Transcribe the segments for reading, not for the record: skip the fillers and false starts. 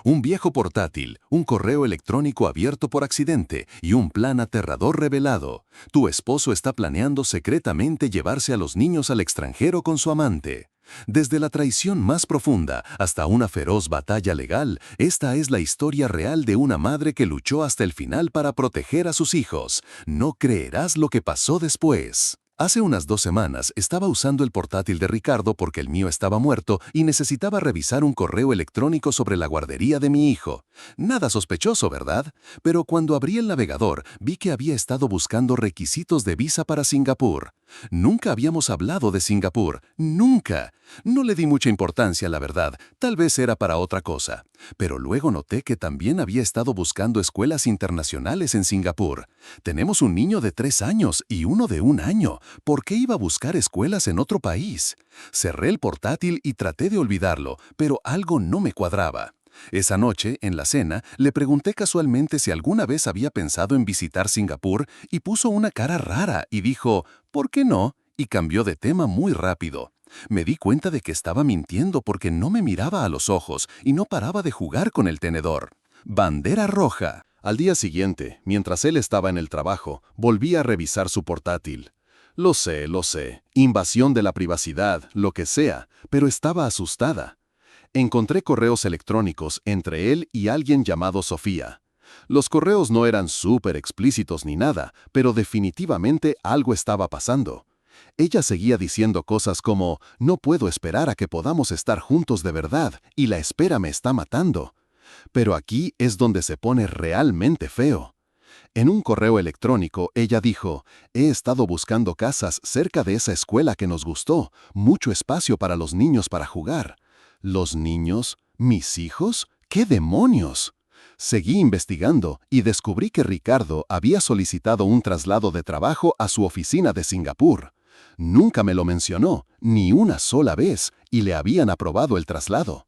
Un viejo portátil, un correo electrónico abierto por accidente y un plan aterrador revelado. Tu esposo está planeando secretamente llevarse a los niños al extranjero con su amante. Desde la traición más profunda hasta una feroz batalla legal, esta es la historia real de una madre que luchó hasta el final para proteger a sus hijos. No creerás lo que pasó después. Hace unas 2 semanas estaba usando el portátil de Ricardo porque el mío estaba muerto y necesitaba revisar un correo electrónico sobre la guardería de mi hijo. Nada sospechoso, ¿verdad? Pero cuando abrí el navegador, vi que había estado buscando requisitos de visa para Singapur. Nunca habíamos hablado de Singapur, nunca. No le di mucha importancia, la verdad, tal vez era para otra cosa. Pero luego noté que también había estado buscando escuelas internacionales en Singapur. Tenemos un niño de 3 años y uno de 1 año. ¿Por qué iba a buscar escuelas en otro país? Cerré el portátil y traté de olvidarlo, pero algo no me cuadraba. Esa noche, en la cena, le pregunté casualmente si alguna vez había pensado en visitar Singapur y puso una cara rara y dijo, ¿por qué no? Y cambió de tema muy rápido. Me di cuenta de que estaba mintiendo porque no me miraba a los ojos y no paraba de jugar con el tenedor. Bandera roja. Al día siguiente, mientras él estaba en el trabajo, volví a revisar su portátil. Lo sé, invasión de la privacidad, lo que sea, pero estaba asustada. Encontré correos electrónicos entre él y alguien llamado Sofía. Los correos no eran súper explícitos ni nada, pero definitivamente algo estaba pasando. Ella seguía diciendo cosas como, no puedo esperar a que podamos estar juntos de verdad, y la espera me está matando. Pero aquí es donde se pone realmente feo. En un correo electrónico, ella dijo, he estado buscando casas cerca de esa escuela que nos gustó, mucho espacio para los niños para jugar. ¿Los niños? ¿Mis hijos? ¿Qué demonios? Seguí investigando y descubrí que Ricardo había solicitado un traslado de trabajo a su oficina de Singapur. Nunca me lo mencionó, ni una sola vez, y le habían aprobado el traslado.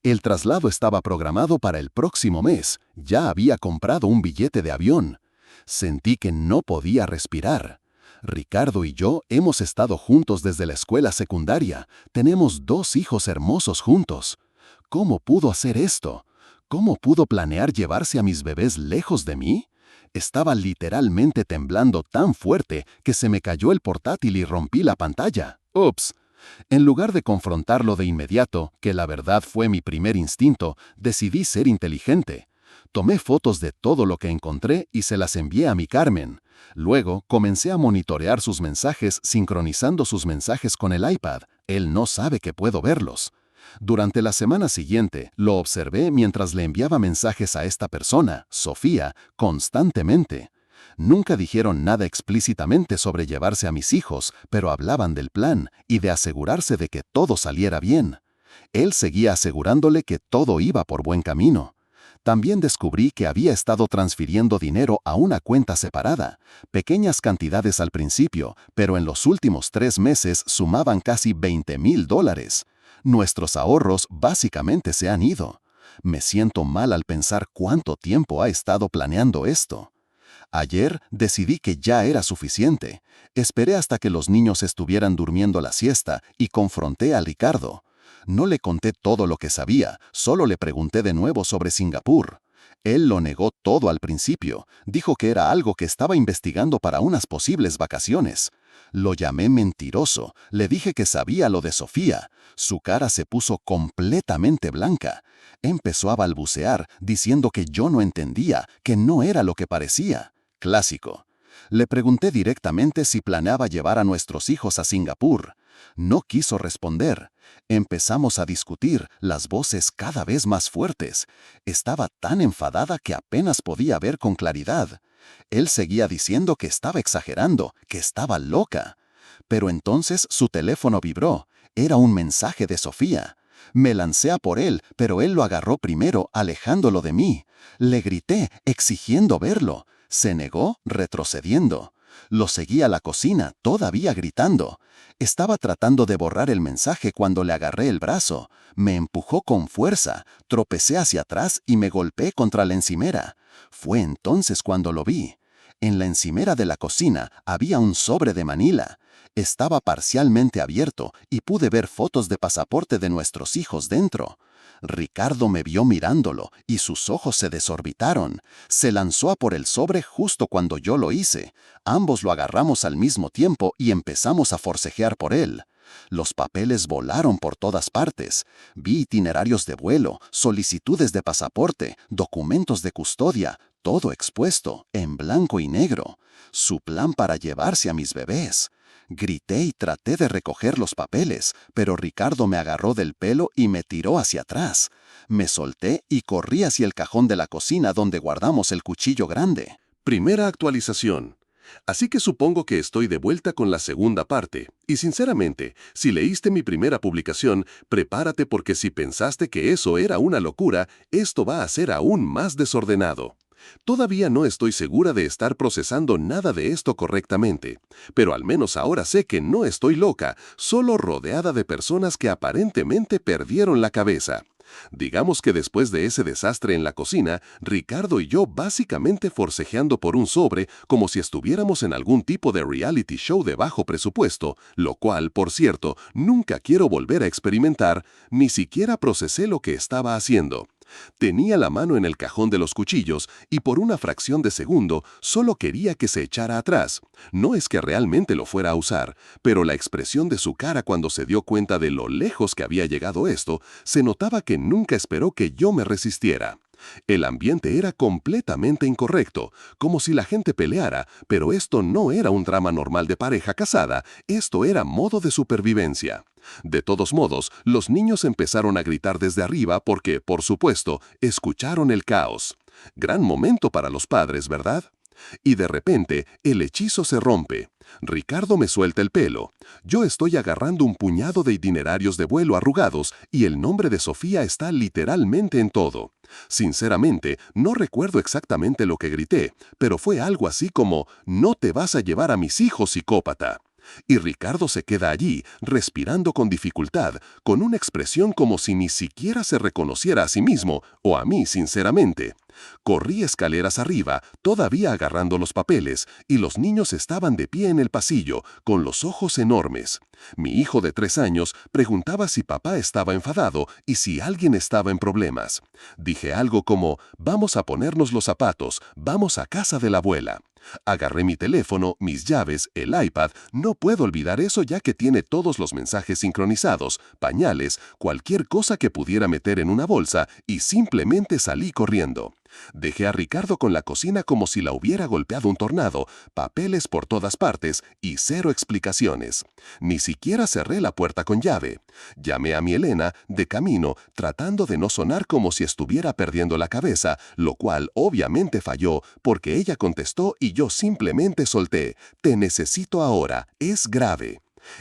El traslado estaba programado para el próximo mes, ya había comprado un billete de avión. Sentí que no podía respirar. Ricardo y yo hemos estado juntos desde la escuela secundaria. Tenemos 2 hijos hermosos juntos. ¿Cómo pudo hacer esto? ¿Cómo pudo planear llevarse a mis bebés lejos de mí? Estaba literalmente temblando tan fuerte que se me cayó el portátil y rompí la pantalla. ¡Ups! En lugar de confrontarlo de inmediato, que la verdad fue mi primer instinto, decidí ser inteligente. Tomé fotos de todo lo que encontré y se las envié a mi Carmen. Luego comencé a monitorear sus mensajes sincronizando sus mensajes con el iPad. Él no sabe que puedo verlos. Durante la semana siguiente, lo observé mientras le enviaba mensajes a esta persona, Sofía, constantemente. Nunca dijeron nada explícitamente sobre llevarse a mis hijos, pero hablaban del plan y de asegurarse de que todo saliera bien. Él seguía asegurándole que todo iba por buen camino. También descubrí que había estado transfiriendo dinero a una cuenta separada, pequeñas cantidades al principio, pero en los últimos 3 meses sumaban casi $20,000. Nuestros ahorros básicamente se han ido. Me siento mal al pensar cuánto tiempo ha estado planeando esto. Ayer decidí que ya era suficiente. Esperé hasta que los niños estuvieran durmiendo la siesta y confronté a Ricardo. No le conté todo lo que sabía, solo le pregunté de nuevo sobre Singapur. Él lo negó todo al principio, dijo que era algo que estaba investigando para unas posibles vacaciones. Lo llamé mentiroso, le dije que sabía lo de Sofía. Su cara se puso completamente blanca. Empezó a balbucear, diciendo que yo no entendía, que no era lo que parecía. Clásico. Le pregunté directamente si planeaba llevar a nuestros hijos a Singapur. No quiso responder. Empezamos a discutir, las voces cada vez más fuertes. Estaba tan enfadada que apenas podía ver con claridad. Él seguía diciendo que estaba exagerando, que estaba loca. Pero entonces su teléfono vibró. Era un mensaje de Sofía. Me lancé a por él, pero él lo agarró primero, alejándolo de mí. Le grité, exigiendo verlo. Se negó, retrocediendo. Lo seguí a la cocina, todavía gritando. Estaba tratando de borrar el mensaje cuando le agarré el brazo. Me empujó con fuerza, tropecé hacia atrás y me golpeé contra la encimera. Fue entonces cuando lo vi. En la encimera de la cocina había un sobre de Manila. Estaba parcialmente abierto y pude ver fotos de pasaporte de nuestros hijos dentro. Ricardo me vio mirándolo y sus ojos se desorbitaron. Se lanzó a por el sobre justo cuando yo lo hice. Ambos lo agarramos al mismo tiempo y empezamos a forcejear por él. Los papeles volaron por todas partes. Vi itinerarios de vuelo, solicitudes de pasaporte, documentos de custodia, todo expuesto, en blanco y negro. Su plan para llevarse a mis bebés. Grité y traté de recoger los papeles, pero Ricardo me agarró del pelo y me tiró hacia atrás. Me solté y corrí hacia el cajón de la cocina donde guardamos el cuchillo grande. Primera actualización. Así que supongo que estoy de vuelta con la segunda parte. Y sinceramente, si leíste mi primera publicación, prepárate porque si pensaste que eso era una locura, esto va a ser aún más desordenado. Todavía no estoy segura de estar procesando nada de esto correctamente, pero al menos ahora sé que no estoy loca, solo rodeada de personas que aparentemente perdieron la cabeza. Digamos que después de ese desastre en la cocina, Ricardo y yo básicamente forcejeando por un sobre como si estuviéramos en algún tipo de reality show de bajo presupuesto, lo cual, por cierto, nunca quiero volver a experimentar, ni siquiera procesé lo que estaba haciendo. Tenía la mano en el cajón de los cuchillos y por una fracción de segundo solo quería que se echara atrás. No es que realmente lo fuera a usar, pero la expresión de su cara cuando se dio cuenta de lo lejos que había llegado esto, se notaba que nunca esperó que yo me resistiera. El ambiente era completamente incorrecto, como si la gente peleara, pero esto no era un drama normal de pareja casada, esto era modo de supervivencia. De todos modos, los niños empezaron a gritar desde arriba porque, por supuesto, escucharon el caos. Gran momento para los padres, ¿verdad? Y de repente, el hechizo se rompe. Ricardo me suelta el pelo. Yo estoy agarrando un puñado de itinerarios de vuelo arrugados y el nombre de Sofía está literalmente en todo. Sinceramente, no recuerdo exactamente lo que grité, pero fue algo así como, «No te vas a llevar a mis hijos, psicópata». Y Ricardo se queda allí, respirando con dificultad, con una expresión como si ni siquiera se reconociera a sí mismo, o a mí sinceramente. Corrí escaleras arriba, todavía agarrando los papeles, y los niños estaban de pie en el pasillo, con los ojos enormes. Mi hijo de 3 años preguntaba si papá estaba enfadado y si alguien estaba en problemas. Dije algo como, «Vamos a ponernos los zapatos, vamos a casa de la abuela». Agarré mi teléfono, mis llaves, el iPad, no puedo olvidar eso ya que tiene todos los mensajes sincronizados, pañales, cualquier cosa que pudiera meter en una bolsa y simplemente salí corriendo. Dejé a Ricardo con la cocina como si la hubiera golpeado un tornado, papeles por todas partes y 0 explicaciones. Ni siquiera cerré la puerta con llave. Llamé a mi Elena, de camino, tratando de no sonar como si estuviera perdiendo la cabeza, lo cual obviamente falló porque ella contestó y yo simplemente solté, «Te necesito ahora, es grave».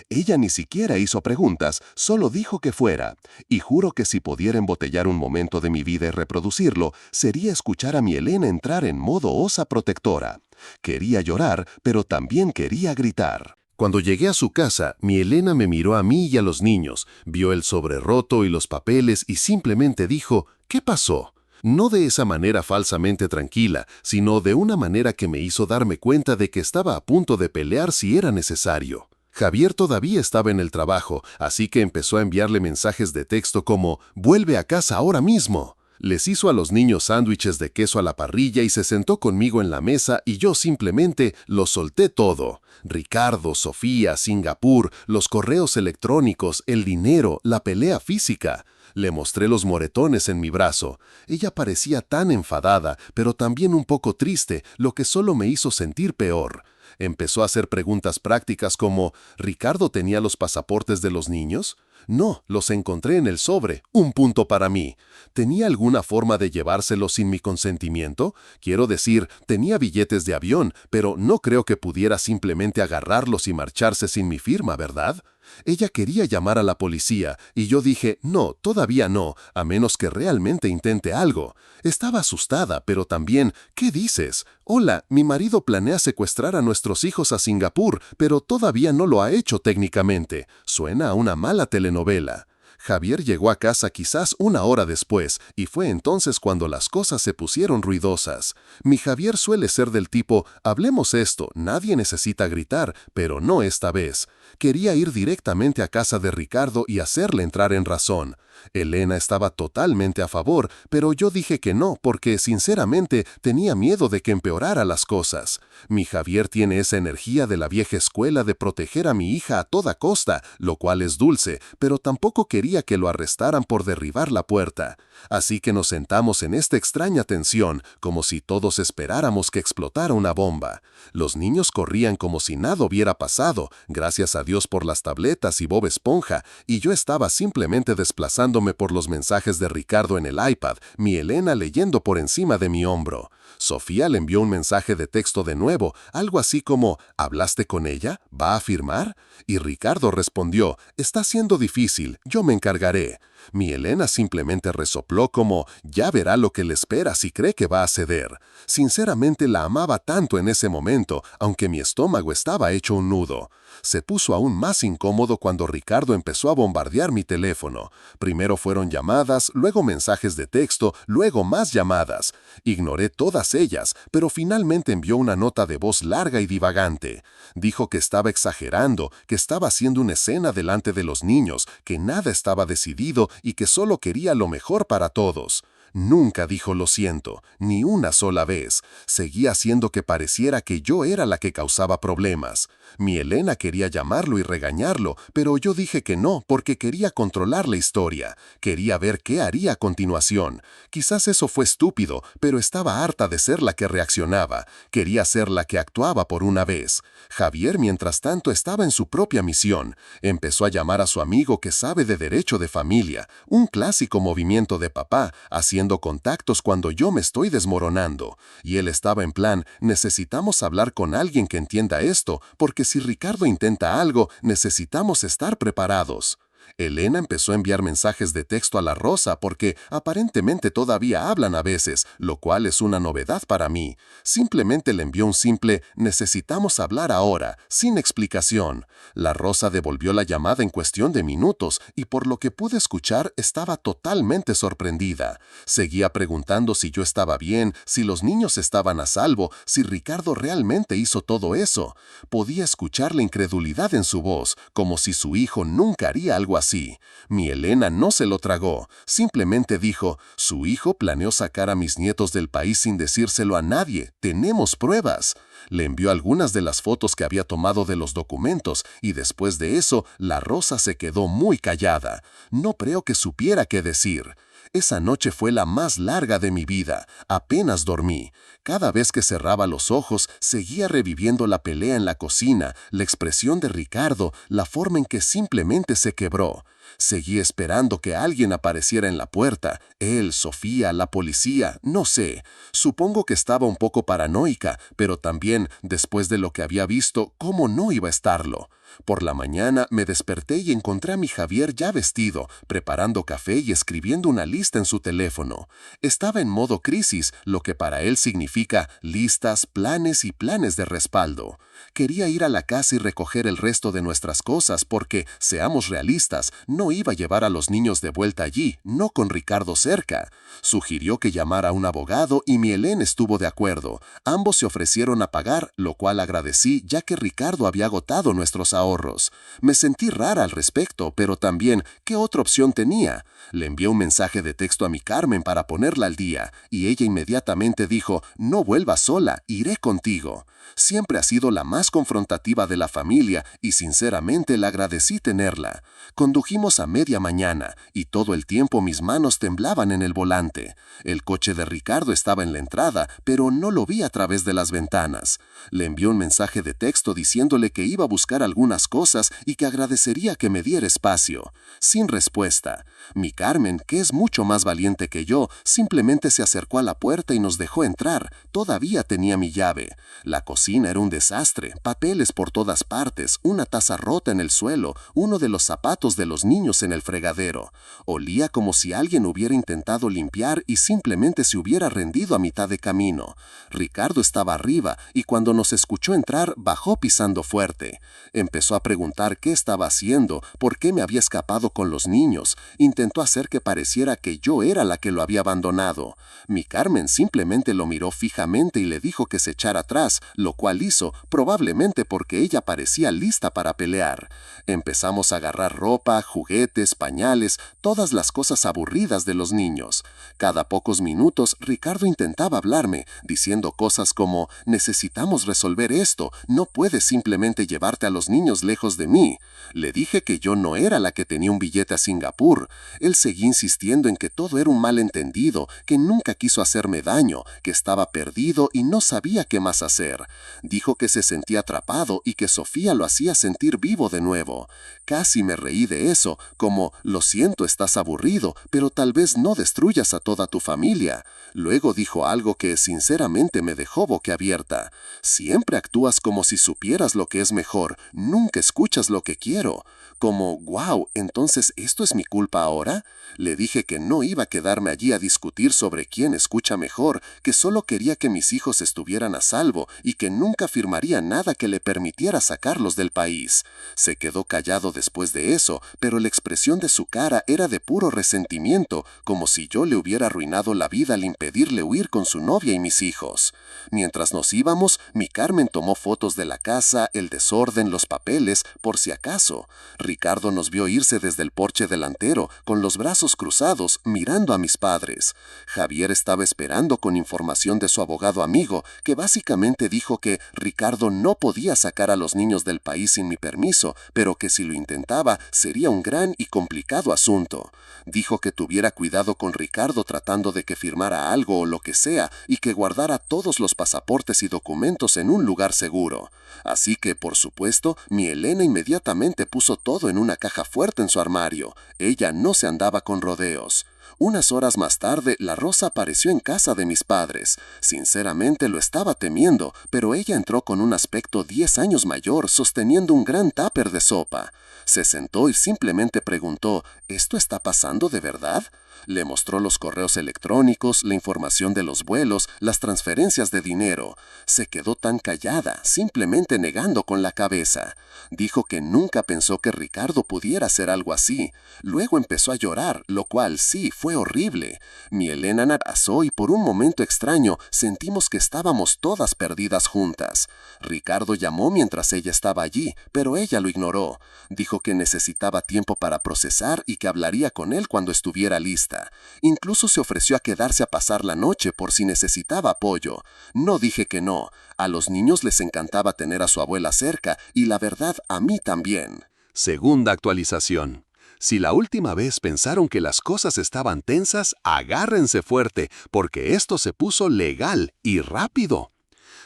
Ella ni siquiera hizo preguntas, solo dijo que fuera. Y juro que si pudiera embotellar un momento de mi vida y reproducirlo, sería escuchar a mi Elena entrar en modo osa protectora. Quería llorar, pero también quería gritar. Cuando llegué a su casa, mi Elena me miró a mí y a los niños, vio el sobre roto y los papeles y simplemente dijo, «¿Qué pasó?». No de esa manera falsamente tranquila, sino de una manera que me hizo darme cuenta de que estaba a punto de pelear si era necesario. Javier todavía estaba en el trabajo, así que empezó a enviarle mensajes de texto como «Vuelve a casa ahora mismo». Les hizo a los niños sándwiches de queso a la parrilla y se sentó conmigo en la mesa y yo simplemente lo solté todo. Ricardo, Sofía, Singapur, los correos electrónicos, el dinero, la pelea física. Le mostré los moretones en mi brazo. Ella parecía tan enfadada, pero también un poco triste, lo que solo me hizo sentir peor. Empezó a hacer preguntas prácticas como, ¿Ricardo tenía los pasaportes de los niños? No, los encontré en el sobre, un punto para mí. ¿Tenía alguna forma de llevárselos sin mi consentimiento? Quiero decir, tenía billetes de avión, pero no creo que pudiera simplemente agarrarlos y marcharse sin mi firma, ¿verdad? Ella quería llamar a la policía y yo dije, no, todavía no, a menos que realmente intente algo. Estaba asustada, pero también, ¿qué dices? Hola, mi marido planea secuestrar a nuestros hijos a Singapur, pero todavía no lo ha hecho técnicamente. Suena a una mala telenovela. Javier llegó a casa quizás una hora después, y fue entonces cuando las cosas se pusieron ruidosas. Mi Javier suele ser del tipo, hablemos esto, nadie necesita gritar, pero no esta vez. Quería ir directamente a casa de Ricardo y hacerle entrar en razón. Elena estaba totalmente a favor, pero yo dije que no porque, sinceramente, tenía miedo de que empeorara las cosas. Mi Javier tiene esa energía de la vieja escuela de proteger a mi hija a toda costa, lo cual es dulce, pero tampoco quería que lo arrestaran por derribar la puerta. Así que nos sentamos en esta extraña tensión, como si todos esperáramos que explotara una bomba. Los niños corrían como si nada hubiera pasado, gracias a Dios por las tabletas y Bob Esponja, y yo estaba simplemente desplazándome por los mensajes de Ricardo en el iPad, mi Elena leyendo por encima de mi hombro. Sofía le envió un mensaje de texto de nuevo, algo así como, ¿hablaste con ella? ¿Va a firmar? Y Ricardo respondió, está siendo difícil, yo me encargaré. Mi Elena simplemente resopló como, ya verá lo que le espera si cree que va a ceder. Sinceramente la amaba tanto en ese momento, aunque mi estómago estaba hecho un nudo. Se puso aún más incómodo cuando Ricardo empezó a bombardear mi teléfono. Primero fueron llamadas, luego mensajes de texto, luego más llamadas. Ignoré todas ellas, pero finalmente envió una nota de voz larga y divagante. Dijo que estaba exagerando, que estaba haciendo una escena delante de los niños, que nada estaba decidido y que solo quería lo mejor para todos. Nunca dijo lo siento, ni una sola vez. Seguía haciendo que pareciera que yo era la que causaba problemas. Mi Elena quería llamarlo y regañarlo, pero yo dije que no porque quería controlar la historia. Quería ver qué haría a continuación. Quizás eso fue estúpido, pero estaba harta de ser la que reaccionaba. Quería ser la que actuaba por una vez. Javier, mientras tanto, estaba en su propia misión. Empezó a llamar a su amigo que sabe de derecho de familia, un clásico movimiento de papá, haciendo contactos cuando yo me estoy desmoronando. Y él estaba en plan, necesitamos hablar con alguien que entienda esto, porque si Ricardo intenta algo, necesitamos estar preparados. Elena empezó a enviar mensajes de texto a la Rosa porque aparentemente todavía hablan a veces, lo cual es una novedad para mí. Simplemente le envió un simple «necesitamos hablar ahora», sin explicación. La Rosa devolvió la llamada en cuestión de minutos y por lo que pude escuchar estaba totalmente sorprendida. Seguía preguntando si yo estaba bien, si los niños estaban a salvo, si Ricardo realmente hizo todo eso. Podía escuchar la incredulidad en su voz, como si su hijo nunca haría algo así. Mi Elena no se lo tragó, simplemente dijo, su hijo planeó sacar a mis nietos del país sin decírselo a nadie, tenemos pruebas. Le envió algunas de las fotos que había tomado de los documentos y después de eso, la Rosa se quedó muy callada. No creo que supiera qué decir. Esa noche fue la más larga de mi vida. Apenas dormí. Cada vez que cerraba los ojos, seguía reviviendo la pelea en la cocina, la expresión de Ricardo, la forma en que simplemente se quebró. Seguí esperando que alguien apareciera en la puerta. Él, Sofía, la policía, no sé. Supongo que estaba un poco paranoica, pero también, después de lo que había visto, ¿cómo no iba a estarlo? Por la mañana me desperté y encontré a mi Javier ya vestido, preparando café y escribiendo una lista en su teléfono. Estaba en modo crisis, lo que para él significa listas, planes y planes de respaldo. Quería ir a la casa y recoger el resto de nuestras cosas porque, seamos realistas, no iba a llevar a los niños de vuelta allí, no con Ricardo cerca. Sugirió que llamara a un abogado y mi Helen estuvo de acuerdo. Ambos se ofrecieron a pagar, lo cual agradecí ya que Ricardo había agotado nuestros ahorros. Me sentí rara al respecto, pero también, ¿qué otra opción tenía? Le envié un mensaje de texto a mi Carmen para ponerla al día, y ella inmediatamente dijo, no vuelvas sola, iré contigo. Siempre ha sido la más confrontativa de la familia y sinceramente le agradecí tenerla. Condujimos a media mañana y todo el tiempo mis manos temblaban en el volante. El coche de Ricardo estaba en la entrada, pero no lo vi a través de las ventanas. Le envié un mensaje de texto diciéndole que iba a buscar algunas cosas y que agradecería que me diera espacio. Sin respuesta. Mi Carmen, que es mucho más valiente que yo, simplemente se acercó a la puerta y nos dejó entrar. Todavía tenía mi llave. La cocina era un desastre, papeles por todas partes, una taza rota en el suelo, uno de los zapatos de los niños en el fregadero. Olía como si alguien hubiera intentado limpiar y simplemente se hubiera rendido a mitad de camino. Ricardo estaba arriba y cuando nos escuchó entrar bajó pisando fuerte. Empezó a preguntar qué estaba haciendo, por qué me había escapado con los niños. Intentó hacer que pareciera que yo era la que lo había abandonado. Mi Carmen simplemente lo miró fijamente y le dijo que se echara atrás, lo cual hizo, probablemente porque ella parecía lista para pelear. Empezamos a agarrar ropa, juguetes, pañales, todas las cosas aburridas de los niños. Cada pocos minutos Ricardo intentaba hablarme, diciendo cosas como: necesitamos resolver esto, no puedes simplemente llevarte a los niños lejos de mí. Le dije que yo no era la que tenía un billete a Singapur. Él seguía insistiendo en que todo era un malentendido, que nunca quiso hacerme daño, que estaba perdido y no sabía qué más hacer. Dijo que se sentía atrapado y que Sofía lo hacía sentir vivo de nuevo. Casi me reí de eso, como: lo siento, estás aburrido, pero tal vez no destruyas a toda tu familia. Luego dijo algo que sinceramente me dejó boquiabierta. Siempre actúas como si supieras lo que es mejor, nunca escuchas lo que quiero. Como: wow, entonces ¿esto es mi culpa ahora? Le dije que no iba a quedarme allí a discutir sobre quién escucha mejor, que solo quería que mis hijos estuvieran a salvo y que nunca firmaría nada que le permitiera sacarlos del país. Se quedó callado después de eso, pero la expresión de su cara era de puro resentimiento, como si yo le hubiera arruinado la vida al impedirle huir con su novia y mis hijos. Mientras nos íbamos, mi Carmen tomó fotos de la casa, el desorden, los papeles, por si acaso. Ricardo nos vio irse desde el porche delantero, con los brazos cruzados, mirando a mis padres. Javier estaba esperando con información de su abogado amigo, que básicamente dijo que Ricardo no podía sacar a los niños del país sin mi permiso, pero que si lo intentaba sería un gran y complicado asunto. Dijo que tuviera cuidado con Ricardo tratando de que firmara algo o lo que sea, y que guardara todos los pasaportes y documentos en un lugar seguro. Así que, por supuesto, mi Elena inmediatamente puso todo en una caja fuerte en su armario. Ella no se andaba con rodeos. Unas horas más tarde, la Rosa apareció en casa de mis padres. Sinceramente lo estaba temiendo, pero ella entró con un aspecto 10 años mayor, sosteniendo un gran tupper de sopa. Se sentó y simplemente preguntó: ¿esto está pasando de verdad? Le mostró los correos electrónicos, la información de los vuelos, las transferencias de dinero. Se quedó tan callada, simplemente negando con la cabeza. Dijo que nunca pensó que Ricardo pudiera hacer algo así. Luego empezó a llorar, lo cual sí, fue horrible. Mi Elena nos abrazó y por un momento extraño sentimos que estábamos todas perdidas juntas. Ricardo llamó mientras ella estaba allí, pero ella lo ignoró. Dijo que necesitaba tiempo para procesar y que hablaría con él cuando estuviera lista. Incluso se ofreció a quedarse a pasar la noche por si necesitaba apoyo. No dije que no. A los niños les encantaba tener a su abuela cerca y la verdad a mí también. Segunda actualización. Si la última vez pensaron que las cosas estaban tensas, agárrense fuerte, porque esto se puso legal y rápido.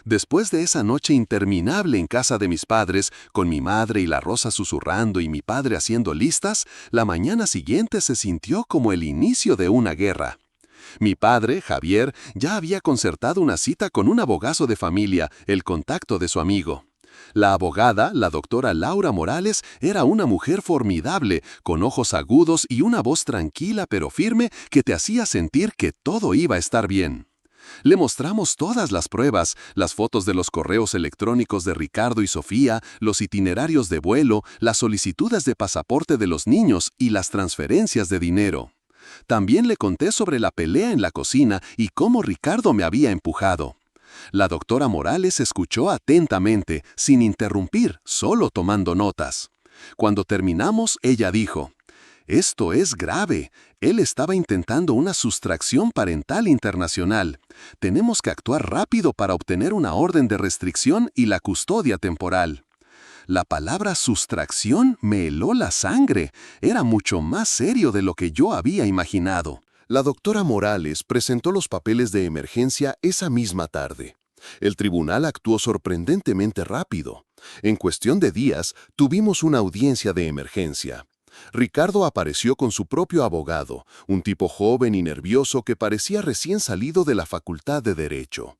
Después de esa noche interminable en casa de mis padres, con mi madre y la Rosa susurrando y mi padre haciendo listas, la mañana siguiente se sintió como el inicio de una guerra. Mi padre, Javier, ya había concertado una cita con un abogado de familia, el contacto de su amigo. La abogada, la doctora Laura Morales, era una mujer formidable, con ojos agudos y una voz tranquila pero firme que te hacía sentir que todo iba a estar bien. Le mostramos todas las pruebas, las fotos de los correos electrónicos de Ricardo y Sofía, los itinerarios de vuelo, las solicitudes de pasaporte de los niños y las transferencias de dinero. También le conté sobre la pelea en la cocina y cómo Ricardo me había empujado. La doctora Morales escuchó atentamente, sin interrumpir, solo tomando notas. Cuando terminamos, ella dijo: «Esto es grave. Él estaba intentando una sustracción parental internacional. Tenemos que actuar rápido para obtener una orden de restricción y la custodia temporal». La palabra sustracción me heló la sangre. Era mucho más serio de lo que yo había imaginado. La doctora Morales presentó los papeles de emergencia esa misma tarde. El tribunal actuó sorprendentemente rápido. En cuestión de días, tuvimos una audiencia de emergencia. Ricardo apareció con su propio abogado, un tipo joven y nervioso que parecía recién salido de la Facultad de Derecho.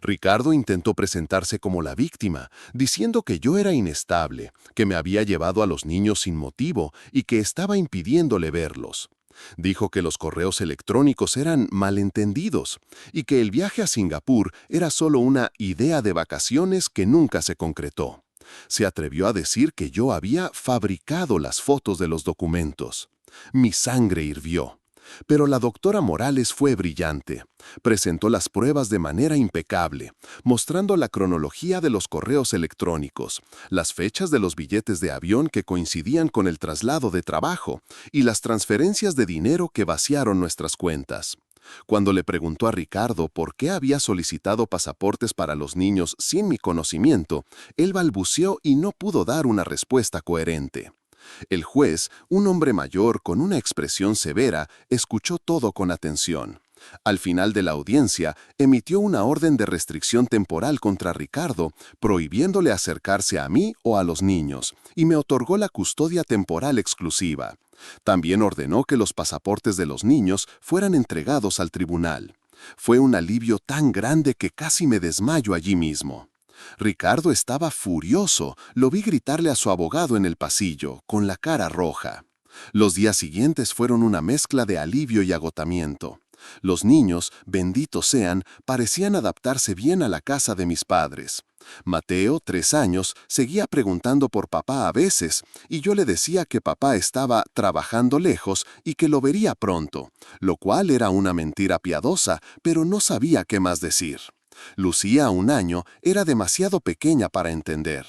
Ricardo intentó presentarse como la víctima, diciendo que yo era inestable, que me había llevado a los niños sin motivo y que estaba impidiéndole verlos. Dijo que los correos electrónicos eran malentendidos y que el viaje a Singapur era solo una idea de vacaciones que nunca se concretó. Se atrevió a decir que yo había fabricado las fotos de los documentos. Mi sangre hirvió. Pero la doctora Morales fue brillante. Presentó las pruebas de manera impecable, mostrando la cronología de los correos electrónicos, las fechas de los billetes de avión que coincidían con el traslado de trabajo y las transferencias de dinero que vaciaron nuestras cuentas. Cuando le preguntó a Ricardo por qué había solicitado pasaportes para los niños sin mi conocimiento, él balbuceó y no pudo dar una respuesta coherente. El juez, un hombre mayor con una expresión severa, escuchó todo con atención. Al final de la audiencia, emitió una orden de restricción temporal contra Ricardo, prohibiéndole acercarse a mí o a los niños, y me otorgó la custodia temporal exclusiva. También ordenó que los pasaportes de los niños fueran entregados al tribunal. Fue un alivio tan grande que casi me desmayo allí mismo. Ricardo estaba furioso. Lo vi gritarle a su abogado en el pasillo, con la cara roja. Los días siguientes fueron una mezcla de alivio y agotamiento. Los niños, benditos sean, parecían adaptarse bien a la casa de mis padres. Mateo, 3 años, seguía preguntando por papá a veces, y yo le decía que papá estaba trabajando lejos y que lo vería pronto, lo cual era una mentira piadosa, pero no sabía qué más decir. Lucía, 1 año, era demasiado pequeña para entender.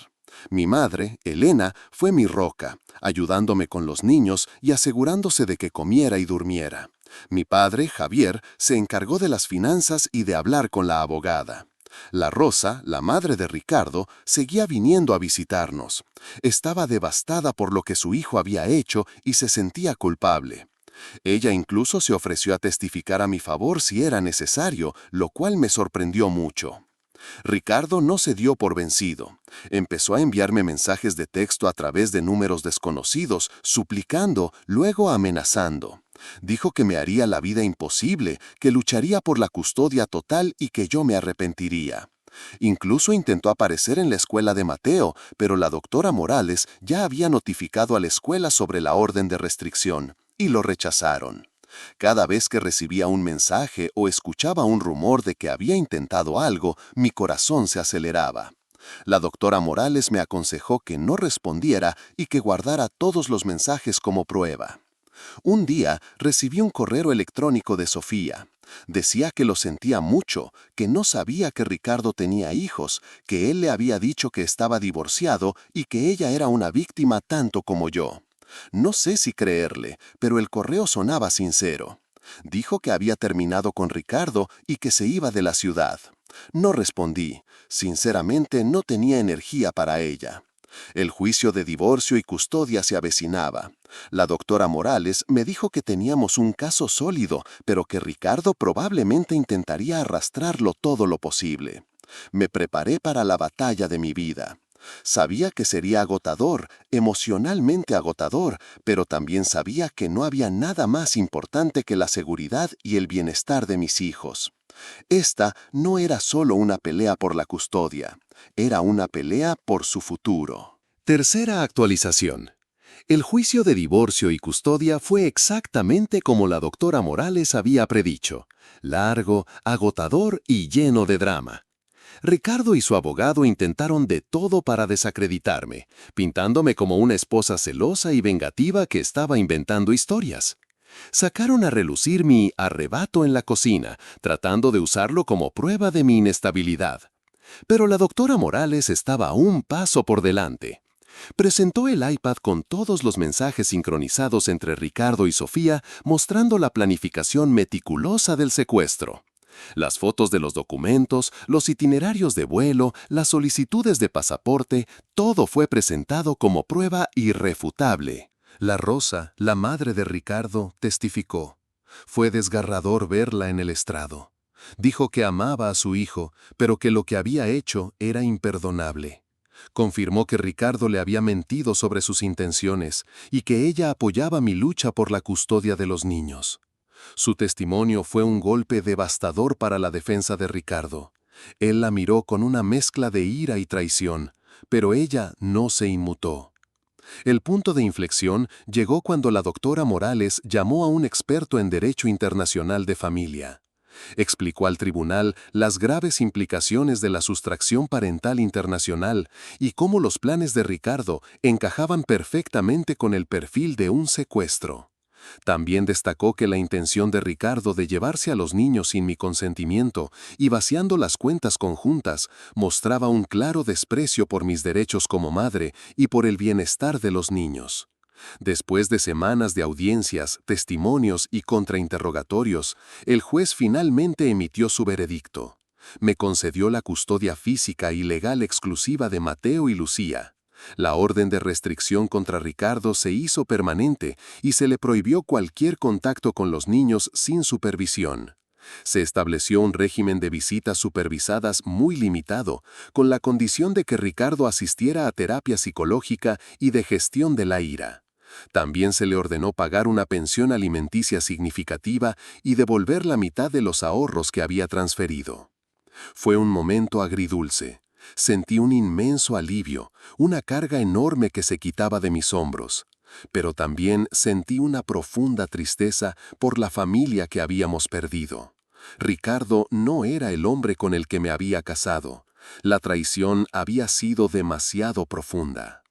Mi madre, Elena, fue mi roca, ayudándome con los niños y asegurándose de que comiera y durmiera. Mi padre, Javier, se encargó de las finanzas y de hablar con la abogada. La Rosa, la madre de Ricardo, seguía viniendo a visitarnos. Estaba devastada por lo que su hijo había hecho y se sentía culpable. Ella incluso se ofreció a testificar a mi favor si era necesario, lo cual me sorprendió mucho. Ricardo no se dio por vencido. Empezó a enviarme mensajes de texto a través de números desconocidos, suplicando, luego amenazando. Dijo que me haría la vida imposible, que lucharía por la custodia total y que yo me arrepentiría. Incluso intentó aparecer en la escuela de Mateo, pero la doctora Morales ya había notificado a la escuela sobre la orden de restricción, y lo rechazaron. Cada vez que recibía un mensaje o escuchaba un rumor de que había intentado algo, mi corazón se aceleraba. La doctora Morales me aconsejó que no respondiera y que guardara todos los mensajes como prueba. Un día recibí un correo electrónico de Sofía. Decía que lo sentía mucho, que no sabía que Ricardo tenía hijos, que él le había dicho que estaba divorciado y que ella era una víctima tanto como yo. No sé si creerle, pero el correo sonaba sincero. Dijo que había terminado con Ricardo y que se iba de la ciudad. No respondí. Sinceramente, no tenía energía para ella. El juicio de divorcio y custodia se avecinaba. La doctora Morales me dijo que teníamos un caso sólido, pero que Ricardo probablemente intentaría arrastrarlo todo lo posible. Me preparé para la batalla de mi vida. Sabía que sería agotador, emocionalmente agotador, pero también sabía que no había nada más importante que la seguridad y el bienestar de mis hijos. Esta no era solo una pelea por la custodia, era una pelea por su futuro. Tercera actualización. El juicio de divorcio y custodia fue exactamente como la doctora Morales había predicho: largo, agotador y lleno de drama. Ricardo y su abogado intentaron de todo para desacreditarme, pintándome como una esposa celosa y vengativa que estaba inventando historias. Sacaron a relucir mi arrebato en la cocina, tratando de usarlo como prueba de mi inestabilidad. Pero la doctora Morales estaba a un paso por delante. Presentó el iPad con todos los mensajes sincronizados entre Ricardo y Sofía, mostrando la planificación meticulosa del secuestro. Las fotos de los documentos, los itinerarios de vuelo, las solicitudes de pasaporte, todo fue presentado como prueba irrefutable. La Rosa, la madre de Ricardo, testificó. Fue desgarrador verla en el estrado. Dijo que amaba a su hijo, pero que lo que había hecho era imperdonable. Confirmó que Ricardo le había mentido sobre sus intenciones y que ella apoyaba mi lucha por la custodia de los niños. Su testimonio fue un golpe devastador para la defensa de Ricardo. Él la miró con una mezcla de ira y traición, pero ella no se inmutó. El punto de inflexión llegó cuando la doctora Morales llamó a un experto en Derecho Internacional de Familia. Explicó al tribunal las graves implicaciones de la sustracción parental internacional y cómo los planes de Ricardo encajaban perfectamente con el perfil de un secuestro. También destacó que la intención de Ricardo de llevarse a los niños sin mi consentimiento y vaciando las cuentas conjuntas mostraba un claro desprecio por mis derechos como madre y por el bienestar de los niños. Después de semanas de audiencias, testimonios y contrainterrogatorios, el juez finalmente emitió su veredicto. Me concedió la custodia física y legal exclusiva de Mateo y Lucía. La orden de restricción contra Ricardo se hizo permanente y se le prohibió cualquier contacto con los niños sin supervisión. Se estableció un régimen de visitas supervisadas muy limitado, con la condición de que Ricardo asistiera a terapia psicológica y de gestión de la ira. También se le ordenó pagar una pensión alimenticia significativa y devolver la mitad de los ahorros que había transferido. Fue un momento agridulce. Sentí un inmenso alivio, una carga enorme que se quitaba de mis hombros. Pero también sentí una profunda tristeza por la familia que habíamos perdido. Ricardo no era el hombre con el que me había casado. La traición había sido demasiado profunda.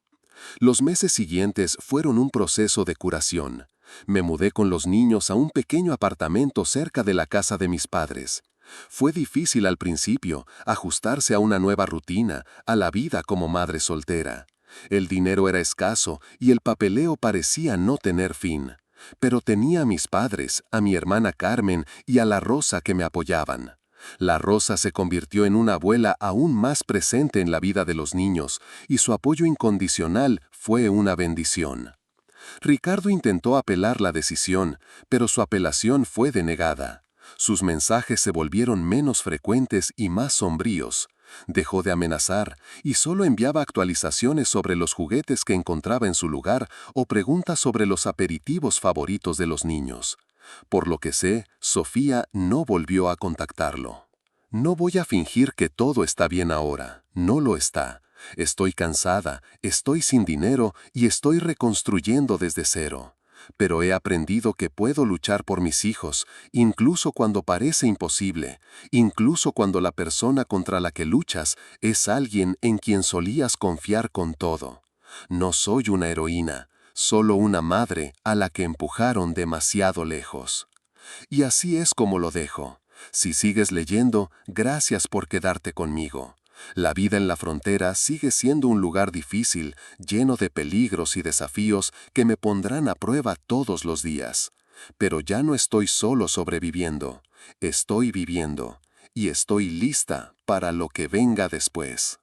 Los meses siguientes fueron un proceso de curación. Me mudé con los niños a un pequeño apartamento cerca de la casa de mis padres. Fue difícil al principio ajustarse a una nueva rutina, a la vida como madre soltera. El dinero era escaso y el papeleo parecía no tener fin. Pero tenía a mis padres, a mi hermana Carmen y a la Rosa que me apoyaban. La Rosa se convirtió en una abuela aún más presente en la vida de los niños y su apoyo incondicional fue una bendición. Ricardo intentó apelar la decisión, pero su apelación fue denegada. Sus mensajes se volvieron menos frecuentes y más sombríos. Dejó de amenazar y solo enviaba actualizaciones sobre los juguetes que encontraba en su lugar o preguntas sobre los aperitivos favoritos de los niños. Por lo que sé, Sofía no volvió a contactarlo. No voy a fingir que todo está bien ahora. No lo está. Estoy cansada, estoy sin dinero y estoy reconstruyendo desde cero. Pero he aprendido que puedo luchar por mis hijos, incluso cuando parece imposible, incluso cuando la persona contra la que luchas es alguien en quien solías confiar con todo. No soy una heroína, solo una madre a la que empujaron demasiado lejos. Y así es como lo dejo. Si sigues leyendo, gracias por quedarte conmigo. La vida en la frontera sigue siendo un lugar difícil, lleno de peligros y desafíos que me pondrán a prueba todos los días. Pero ya no estoy solo sobreviviendo, estoy viviendo, y estoy lista para lo que venga después.